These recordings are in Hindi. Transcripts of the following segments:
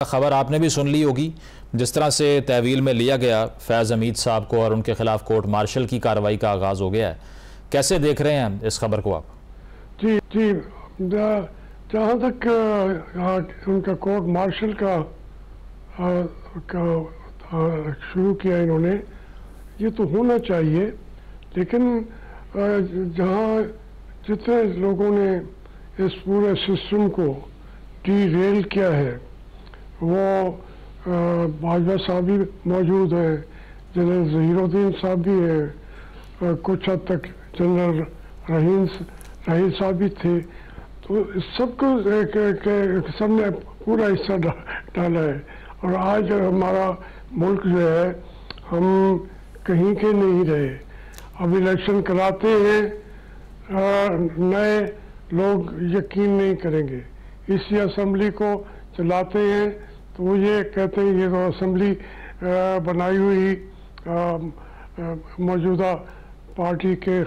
खबर आपने भी सुन ली होगी, जिस तरह से तहवील में लिया गया फैज़ हमीद साहब को और उनके खिलाफ कोर्ट मार्शल की कार्रवाई का आगाज़ हो गया है। कैसे देख रहे हैं इस खबर को आप? जी जी, जहाँ तक उनका कोर्ट मार्शल का शुरू किया इन्होंने, ये तो होना चाहिए, लेकिन जहाँ जितने लोगों ने इस पूरे सिस्टम को डीरेल किया है, वो बाजवा साहब भी मौजूद हैं, जनरल ज़हीरुद्दीन साहब भी हैं, कुछ हद तक जनरल रहीम साहब भी थे। तो इस सबको सबने पूरा हिस्सा डाला है। और आज हमारा मुल्क जो है, हम कहीं के नहीं रहे। अब इलेक्शन कराते हैं, नए लोग यकीन नहीं करेंगे। इसी असम्बली को चलाते हैं तो वो ये कहते हैं ये तो असम्बली बनाई हुई मौजूदा पार्टी के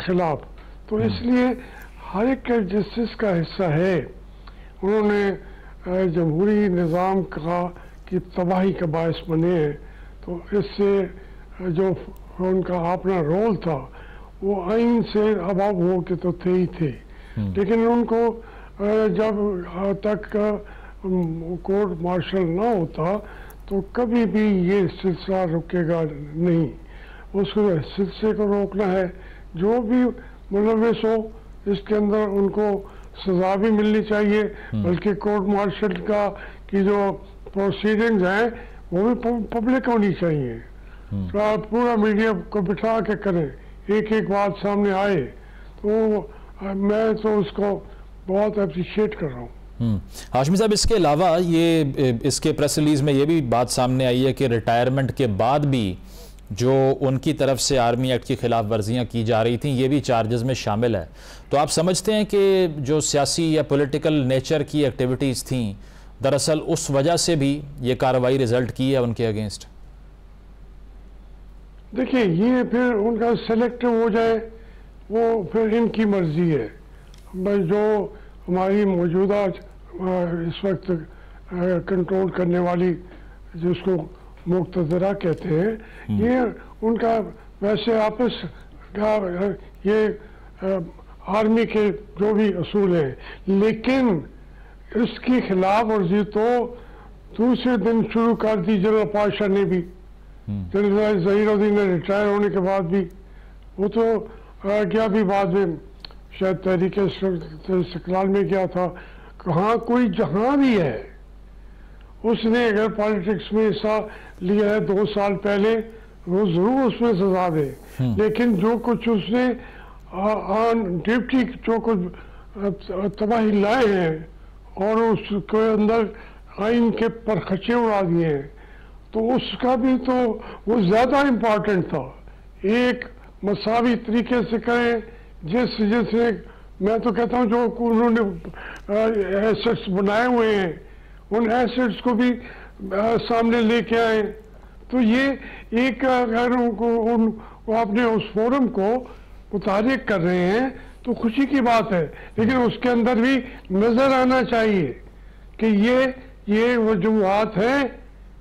खिलाफ। तो इसलिए हर एक जस्टिस का हिस्सा है। उन्होंने जमहूरी निज़ाम का की तबाही का बायस बने हैं। तो इससे जो उनका अपना रोल था, वो आइन से अभाव हो के तो थे ही थे, लेकिन उनको जब तक कोर्ट मार्शल ना होता तो कभी भी ये सिलसिला रुकेगा नहीं। उसको सिलसिले को रोकना है। जो भी मुलविस हो इसके अंदर उनको सजा भी मिलनी चाहिए, बल्कि कोर्ट मार्शल का की जो प्रोसीडिंग्स हैं वो भी पब्लिक होनी चाहिए। पूरा मीडिया को बिठा के करें, एक एक बात सामने आए, तो मैं तो उसको बहुत अप्रिशिएट कर रहा हूँ। हाशमी साहब, इसके अलावा ये इसके प्रेस रिलीज में ये भी बात सामने आई है कि रिटायरमेंट के बाद भी जो उनकी तरफ से आर्मी एक्ट की खिलाफ वर्जियाँ की जा रही थी, ये भी चार्जेस में शामिल है। तो आप समझते हैं कि जो सियासी या पॉलिटिकल नेचर की एक्टिविटीज़ थी, दरअसल उस वजह से भी ये कार्रवाई रिजल्ट की है उनके अगेंस्ट? देखिए, ये फिर उनका सेलेक्टिव हो जाए, वो फिर इनकी मर्जी है। जो हमारी मौजूदा इस वक्त कंट्रोल करने वाली, जिसको मुक्तदरा कहते हैं, ये उनका वैसे आपस का ये आर्मी के जो भी असूल हैं, लेकिन इसकी खिलाफ वर्जी तो दूसरे दिन शुरू कर दी जनरल पाशाह ने भी। जनरल ज़हीरुद्दीन ने रिटायर होने के बाद भी वो तो क्या भी बाद में शायद तहरीक इस्तिक़लाल में गया था। कहाँ कोई जहाँ भी है, उसने अगर पॉलिटिक्स में हिस्सा लिया है 2 साल पहले, वो जरूर उसमें सजा दे। लेकिन जो कुछ उसने ड्यूटी जो कुछ तबाही लाए हैं और उसके अंदर आइन के परखचे उड़ा दिए हैं, तो उसका भी तो वो ज़्यादा इम्पोर्टेंट था। एक मसावी तरीके से करें, जिससे मैं तो कहता हूँ जो उन्होंने एसेट्स बनाए हुए हैं, उन एसेट्स को भी सामने लेके आए। तो ये एक अगर उनको आपने उस फोरम को मुतारिक कर रहे हैं तो खुशी की बात है, लेकिन उसके अंदर भी नजर आना चाहिए कि ये वजूहात हैं,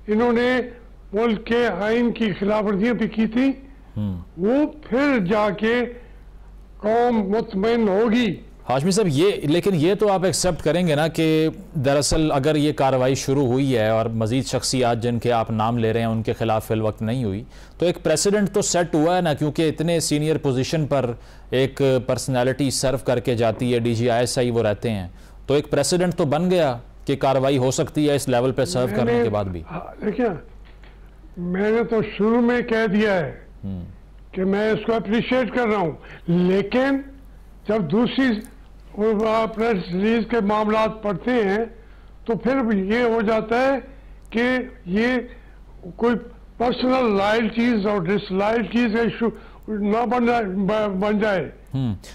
इन्होंने मुल्क के आइन की खिलाफ वर्जियां भी की थी, वो फिर जाके कौम मुतमईन होगी। हाशमी साहब, लेकिन ये तो आप एक्सेप्ट करेंगे ना कि दरअसल अगर ये कार्रवाई शुरू हुई है और मजीद शख्सियात जिनके आप नाम ले रहे हैं उनके खिलाफ फिल वक्त नहीं हुई, तो एक प्रेसिडेंट तो सेट हुआ है ना, क्योंकि इतने सीनियर पोजीशन पर एक पर्सनैलिटी सर्व करके जाती है, DGISI वो रहते हैं, तो एक प्रेसिडेंट तो बन गया कि कार्रवाई हो सकती है इस लेवल पर सर्व करने के बाद भी। देखिए, मैंने तो शुरू में कह दिया है कि मैं इसको अप्रिशिएट कर रहा हूँ, लेकिन जब दूसरी प्रेस रिलीज के मामला पढ़ते हैं तो फिर ये हो जाता है कि ये कोई पर्सनल लॉयल्टीज और डिसलॉयल्टीज का इशू ना बन जाए।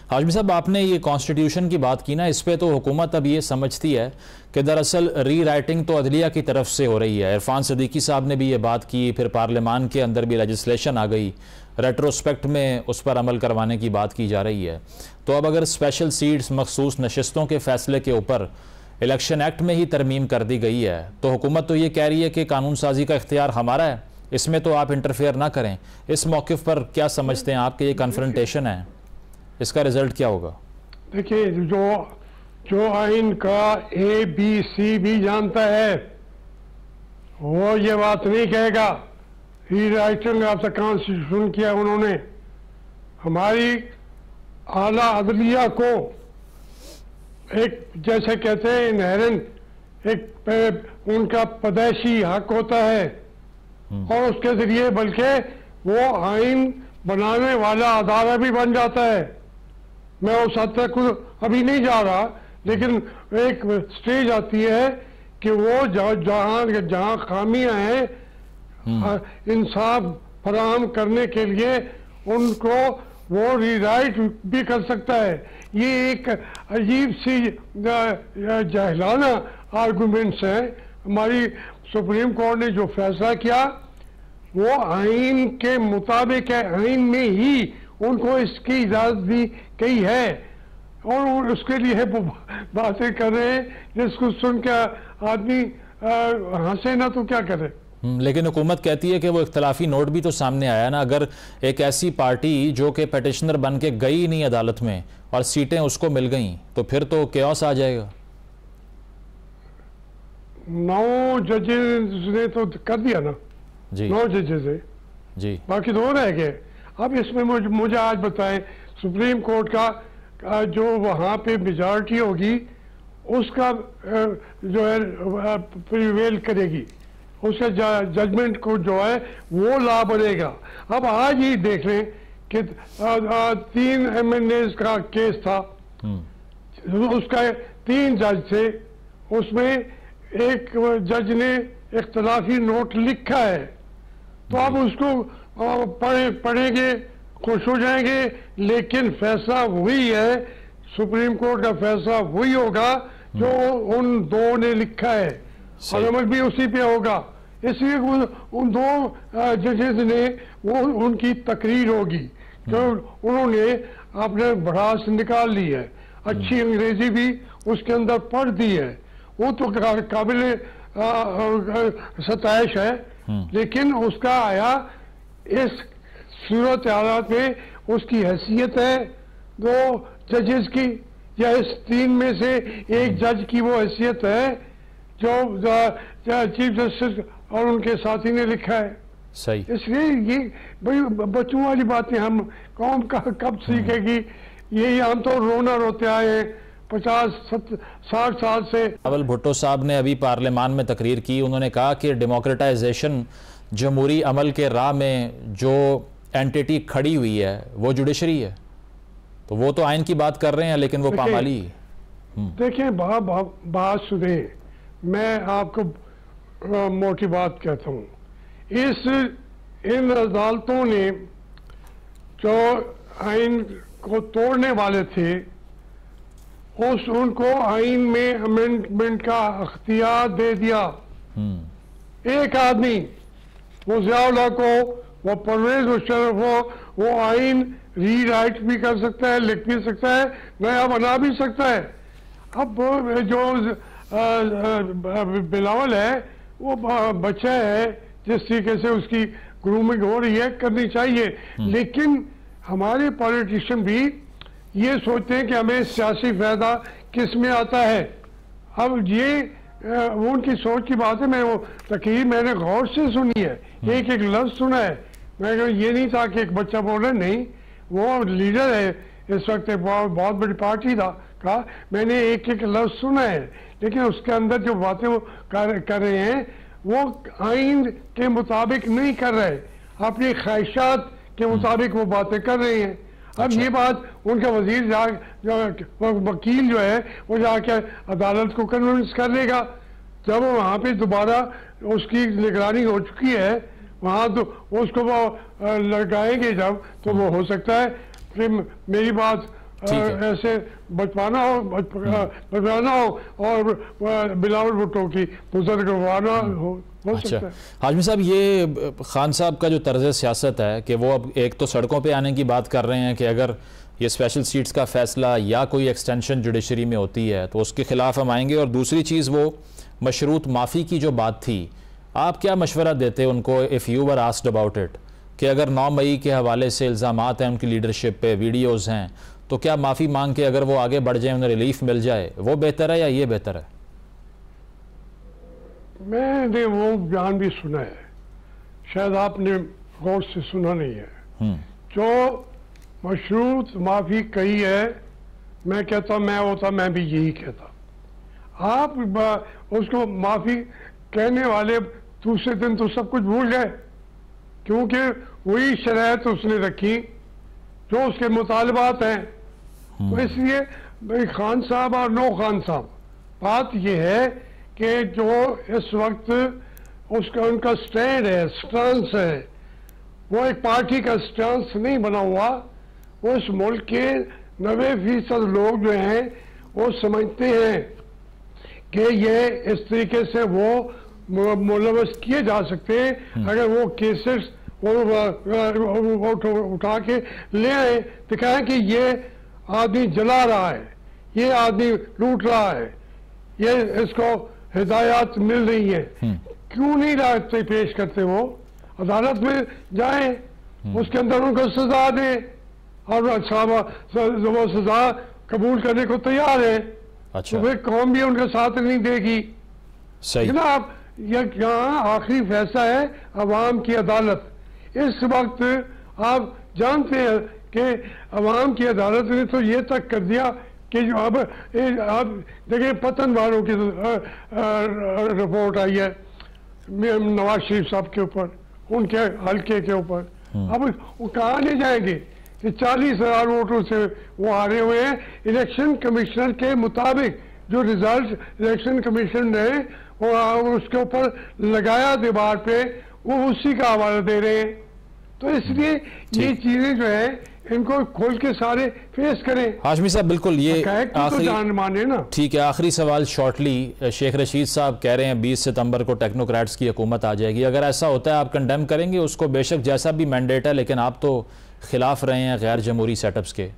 हाशमी साहब, आपने ये कॉन्स्टिट्यूशन की बात की ना, इस पे तो हुकूमत अब ये समझती है कि दरअसल री राइटिंग तो अदलिया की तरफ से हो रही है। इरफान सिद्दीकी साहब ने भी ये बात की, फिर पार्लियामान के अंदर भी लेजिस्लेशन आ गई, रेट्रोस्पेक्ट में उस पर अमल करवाने की बात की जा रही है। तो अब अगर स्पेशल सीट्स, मखसूस नशिस्तों के फैसले के ऊपर इलेक्शन एक्ट में ही तरमीम कर दी गई है, तो हुकूमत तो ये कह रही है कि कानून साजी का इख्तियार हमारा है, इसमें तो आप इंटरफेयर ना करें। इस मौक़िफ़ पर क्या समझते हैं आपके? ये कन्फ्रंटेशन है, इसका रिजल्ट क्या होगा? देखिए, जो आइन का ABC भी जानता है वो ये बात नहीं कहेगा रीराइटिंग ऑफ द कॉन्स्टिट्यूशन किया उन्होंने। हमारी आला अदलिया को एक, जैसे कहते हैं, इनहेरेंट एक उनका पैदाइशी हक होता है और उसके जरिए बल्कि वो आइन बनाने वाला अदारा भी बन जाता है। मैं उस हद तक अभी नहीं जा रहा, लेकिन एक स्टेज आती है कि वो जहाँ खामियां हैं इंसाफ फराहम करने के लिए उनको वो रीराइट भी कर सकता है। ये एक अजीब सी जाहिलाना आर्गुमेंट्स हैं। हमारी सुप्रीम कोर्ट ने जो फैसला किया वो आइन के मुताबिक है, आइन में ही उनको इसकी इजाजत दी गई है और उसके लिए वो बातें कर रहे हैं जिसको सुन के आदमी हंसे ना तो क्या करे। लेकिन हुकूमत कहती है कि वो इख्तलाफी नोट भी तो सामने आया ना। अगर एक ऐसी पार्टी जो कि पेटिशनर बन के गई नहीं अदालत में और सीटें उसको मिल गई तो फिर तो केओस आ जाएगा। 9 जजेस ने तो कर दिया ना जी, 9 जजेस है जी, बाकी 2 रह गए। अब इसमें मुझे आज बताएं, सुप्रीम कोर्ट का जो वहाँ पे मेजॉरिटी होगी उसका जो है प्रिवेल करेगी, उसका जजमेंट को जो है वो ला बनेगा। अब आज ही देख लें कि 3 MNAs का केस था, उसका 3 जज थे, उसमें एक जज ने इख्तलाफी नोट लिखा है, तो आप उसको पढ़ेंगे खुश हो जाएंगे, लेकिन फैसला वही है, सुप्रीम कोर्ट का फैसला वही होगा जो उन 2 ने लिखा है और अमल भी उसी पे होगा। इसलिए उन 2 जजेस ने वो उनकी तकरीर होगी जो उन्होंने अपने भड़ास निकाल ली है, अच्छी अंग्रेजी भी उसके अंदर पढ़ दी है, वो तो काबिल सताइश है। लेकिन उसका आया इस सूरत हालात में उसकी हैसियत है 2 जजेस की या इस 3 में से एक जज की वो हैसियत है जो चीफ जस्टिस और उनके साथी ने लिखा है। सही। इसलिए ये भाई बच्चों वाली बातें हम कौम का कब सीखेगी? यही हम तो रोना रोते आए हैं 50-60 साल से। बिलावल भुट्टो साहब ने अभी पार्लियामान में तकरीर की, उन्होंने कहा कि डेमोक्रेटाइजेशन जमहूरी अमल के राह में जो एंटिटी खड़ी हुई है वो जुडिशरी है, तो वो तो आइन की बात कर रहे हैं लेकिन वो पामाली। देखिए बात सुने, मैं आपको मोटी बात कहता हूँ, इन अदालतों ने जो आइन को तोड़ने वाले थे उनको आइन में अमेंडमेंट का अख्तियार दे दिया। एक आदमी, वो ज़ियाउल हक हो, वो परवेज मुशर्रफ हो, वो आइन रीराइट भी कर सकता है, लिख भी सकता है, नया बना भी सकता है। अब जो बिलावल है वो बच्चा है, जिस तरीके से उसकी ग्रूमिंग हो रही है करनी चाहिए, लेकिन हमारे पॉलिटिशियन भी ये सोचते हैं कि हमें सियासी फायदा किस में आता है। अब ये वो उनकी सोच की बात है। मैं वो तकरीर मैंने गौर से सुनी है, एक एक लफ्ज सुना है। मैं ये नहीं था कि एक बच्चा बोल रहा है, नहीं, वो लीडर है इस वक्त, बहुत बड़ी पार्टी का मैंने एक एक लफ्ज सुना है, लेकिन उसके अंदर जो बातें वो कर रहे हैं वो आइन के मुताबिक नहीं कर रहे, अपनी ख्वाहिशात के मुताबिक वो बातें कर रहे हैं। अब ये बात उनका वजीर वकील जो है वो जाके अदालत को कन्विंस कर लेगा। जब वहाँ पे दोबारा उसकी निगरानी हो चुकी है, वहाँ तो उसको वो लगाएंगे जब, तो वो हो सकता है फिर मेरी बात ऐसे बचवाना हो और बिलावल भुट्टो की मुजर करवाना हो अच्छा हाशमी साहब, ये खान साहब का जो तर्ज सियासत है कि वो अब एक तो सड़कों पे आने की बात कर रहे हैं कि अगर ये स्पेशल सीट्स का फैसला या कोई एक्सटेंशन जुडिशरी में होती है तो उसके खिलाफ हम आएंगे। और दूसरी चीज़ वो मशरूत माफ़ी की जो बात थी, आप क्या मशवरा देते उनको if you were asked about it, कि अगर 9 मई के हवाले से इल्ज़ामात हैं उनकी लीडरशिप पे, वीडियोज़ हैं, तो क्या माफ़ी मांग के अगर वो आगे बढ़ जाए, उन्हें रिलीफ मिल जाए, वो बेहतर है या ये बेहतर है? मैंने वो बयान भी सुना है, शायद आपने गौर से सुना नहीं है। जो मशरूत माफ़ी कही है, मैं कहता मैं होता मैं भी यही कहता। आप उसको माफ़ी कहने वाले दूसरे दिन तो सब कुछ भूल गए, क्योंकि वही शराइत उसने रखी जो उसके मुतालबात हैं। तो इसलिए भाई खान साहब और नो खान साहब, बात यह है कि जो इस वक्त उसका उनका स्टैंड है, स्टांस है, वो एक पार्टी का स्टांस नहीं बना हुआ। वो इस मुल्क के 90% लोग जो हैं वो समझते हैं कि ये इस तरीके से वो मुलवस किए जा सकते हैं। अगर वो केसेस वो उठा के ले आए, दिखाएं कि ये आदमी जला रहा है, ये आदमी लूट रहा है, ये इसको हिदायत मिल रही है, क्यों नहीं लाते पेश करते? वो अदालत में जाएं, उसके अंदर उनको सजा दें और वो सजा कबूल करने को तैयार है। अच्छा। तो फिर कौम भी उनके साथ नहीं देगी। सही ना, आप यहाँ आखिरी फैसला है अवाम की अदालत। इस वक्त आप जानते हैं कि अवाम की अदालत ने तो ये तक कर दिया कि जो अब आप देखिए पतन वालों की रिपोर्ट आई है नवाज शरीफ साहब के ऊपर, उनके हल्के के ऊपर। अब वो कहाँ ले जाएंगे कि 40,000 वोटों से वो हारे हुए हैं। इलेक्शन कमिश्नर के मुताबिक जो रिजल्ट इलेक्शन कमीशन ने वो उसके ऊपर लगाया दीवार पे, वो उसी का हवाला दे रहे हैं। तो इसलिए ये चीजें जो है इनको खोल के सारे फेस करें। हाशमी साहब बिल्कुल, ये आखिरी जान माने ना। ठीक है, आखिरी सवाल शॉर्टली, शेख रशीद साहब कह रहे हैं 20 सितंबर को टेक्नोक्रेट्स की हुकूमत आ जाएगी। अगर ऐसा होता है आप कंडेम करेंगे उसको? बेशक जैसा भी मैंडेट है, लेकिन आप तो खिलाफ रहे हैं गैर जमहूरी सेटअप्स के।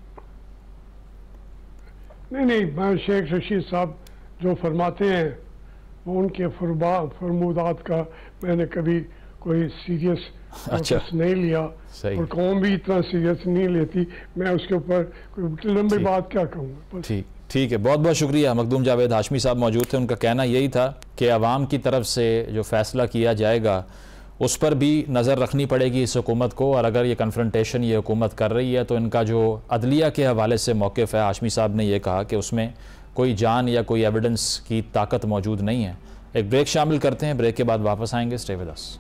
नहीं, शेख रशीद साहब जो फरमाते हैं वो उनके फरमूदात का मैंने कभी कोई सीरियस नहीं लिया, और कौम भी इतना सीरियस नहीं लेती। मैं उसके ऊपर कोई लंबी बात क्या कहूँगा। ठीक है, बहुत बहुत शुक्रिया। मखदूम जावेद हाशमी साहब मौजूद थे, उनका कहना यही था कि अवाम की तरफ से जो फैसला किया जाएगा उस पर भी नज़र रखनी पड़ेगी इस हुकूमत को, और अगर ये कन्फ्रंटेशन ये हुकूमत कर रही है तो इनका जो अदलिया के हवाले से मौक़िफ़ है, हाशमी साहब ने ये कहा कि उसमें कोई जान या कोई एविडेंस की ताकत मौजूद नहीं है। एक ब्रेक शामिल करते हैं, ब्रेक के बाद वापस आएंगे। Stay with us.